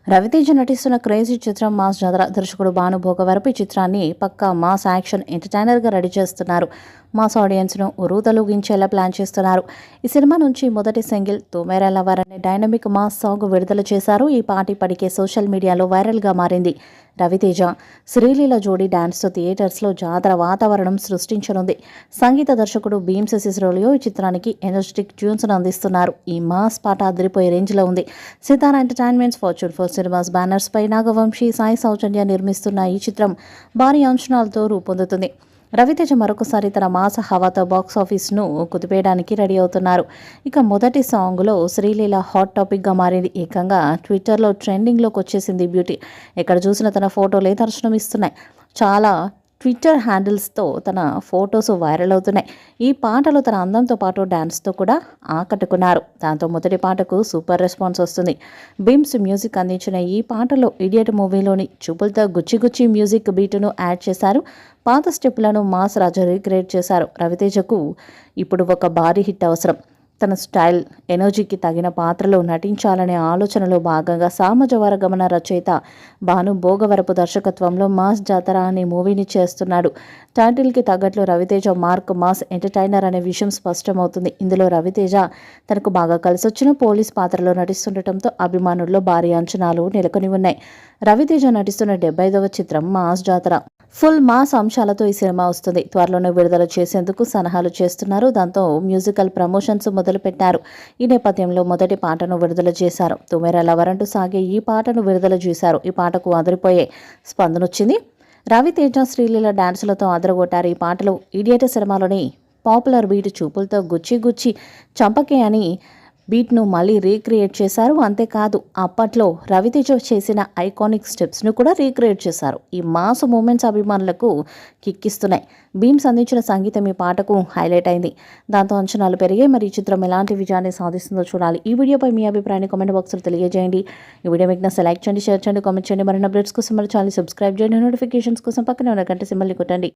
రవితేజ నటిస్తున్న క్రేజీ చిత్రం మాస్ జాతర. దర్శకుడు భాను భోగవరపు ఈ చిత్రాన్ని పక్కా మాస్ యాక్షన్ ఎంటర్టైనర్గా రెడీ చేస్తున్నారు. మాస్ ఆడియన్స్ను ఉరూతలూగించేలా ప్లాన్ చేస్తున్నారు. ఈ సినిమా నుంచి మొదటి సింగిల్ తూమేరా లవర్ అనే డైనమిక్ మాస్ సాంగ్ విడుదల చేశారు. ఈ పాట ఇప్పటికే సోషల్ మీడియాలో వైరల్గా మారింది. రవితేజ శ్రీలీల జోడీ డాన్స్తో థియేటర్స్లో జాతర వాతావరణం సృష్టించనుంది. సంగీత దర్శకుడు భీమ్స్ సిసిరోలియో ఈ చిత్రానికి ఎనర్జెటిక్ ట్యూన్స్ను అందిస్తున్నారు. ఈ మాస్ పాట అదిరిపోయే రేంజ్లో ఉంది. Sithara entertainments, fortune four cinemas banners పై నాగవంశీ, సాయి సౌజన్య నిర్మిస్తున్న ఈ చిత్రం భారీ అంచనాలతో రూపొందుతుంది. రవితేజ మరొకసారి తన మాస హవాతో బాక్సాఫీస్ను కుదిపేయడానికి రెడీ అవుతున్నారు. ఇక మొదటి సాంగ్లో శ్రీలీల హాట్ టాపిక్గా మారింది. ఏకంగా ట్విట్టర్లో ట్రెండింగ్లోకి వచ్చేసింది బ్యూటీ. ఎక్కడ చూసిన తన ఫోటోలే దర్శనం ఇస్తున్నాయి. చాలా ట్విట్టర్ హ్యాండిల్స్తో తన ఫొటోస్ వైరల్ అవుతున్నాయి. ఈ పాటలో తన అందంతో పాటు డ్యాన్స్తో కూడా ఆకట్టుకున్నారు. దాంతో మొదటి పాటకు సూపర్ రెస్పాన్స్ వస్తుంది. బిమ్స్ మ్యూజిక్ అందించిన ఈ పాటలో ఇడియట్ మూవీలోని చూపులతో గుచ్చి గుచ్చి మ్యూజిక్ బీటును యాడ్ చేశారు. పాత స్టెప్పులను మాస్ రాజా రీక్రియేట్ చేశారు. రవితేజకు ఇప్పుడు ఒక భారీ హిట్ అవసరం. తన స్టైల్, ఎనర్జీకి తగిన పాత్రలో నటించాలనే ఆలోచనలో భాగంగా సామజవరగమన రచయిత భాను భోగవరపు దర్శకత్వంలో మాస్ జాతర అనే మూవీని చేస్తున్నాడు. టైటిల్కి తగ్గట్లు రవితేజ మార్క్ మాస్ ఎంటర్టైనర్ అనే విషయం స్పష్టమవుతుంది. ఇందులో రవితేజ తనకు బాగా కలిసొచ్చిన పోలీస్ పాత్రలో నటిస్తుండటంతో అభిమానుల్లో భారీ అంచనాలు నెలకొని ఉన్నాయి. రవితేజ నటిస్తున్న 75వ చిత్రం మాస్ జాతర. ఫుల్ మాస్ అంశాలతో ఈ సినిమా వస్తుంది. త్వరలోనే విడుదల చేసేందుకు సన్నాహాలు చేస్తున్నారు. దాంతో మ్యూజికల్ ప్రమోషన్స్ మొదలుపెట్టారు. ఈ నేపథ్యంలో మొదటి పాటను విడుదల చేశారు. తుమేరా లవర్ అంటూ సాగే ఈ పాటను విడుదల చేశారు. ఈ పాటకు అదిరిపోయే స్పందనొచ్చింది. రవితేజ, శ్రీలీల డాన్సులతో అదరగొట్టారు. ఈ పాటలో ఇడియట్ సినిమాలోని పాపులర్ బీట్ చూపులతో గుచ్చి గుచ్చి చంపకే అని బీట్ను మళ్ళీ రీక్రియేట్ చేశారు. అంతేకాదు అప్పట్లో రవితేజ చేసిన ఐకానిక్ స్టెప్స్ను కూడా రీక్రియేట్ చేశారు. ఈ మాస్ మూమెంట్స్ అభిమానులకు కిక్కిస్తున్నాయి. భీమ్స్ అందించిన సంగీతం ఈ పాటకు హైలైట్ అయింది. దాంతో అంచనాలు పెరిగాయి. మరి ఈ చిత్రం ఎలాంటి విజయాన్ని సాధిస్తుందో చూడాలి. ఈ వీడియోపై మీ అభిప్రాయాన్ని కామెంట్ బాక్స్లో తెలియజేయండి. ఈ వీడియో మీకు నచ్చితే లైక్ చేయండి, షేర్ చేయండి, కామెంట్ చేయండి. మరిన్ని అప్డేట్స్ కోసం మన ఛానల్ సబ్స్క్రైబ్ చేయండి. నోటిఫికేషన్స్ కోసం పక్కనే ఉన్న గంట సింబల్ని కొట్టండి.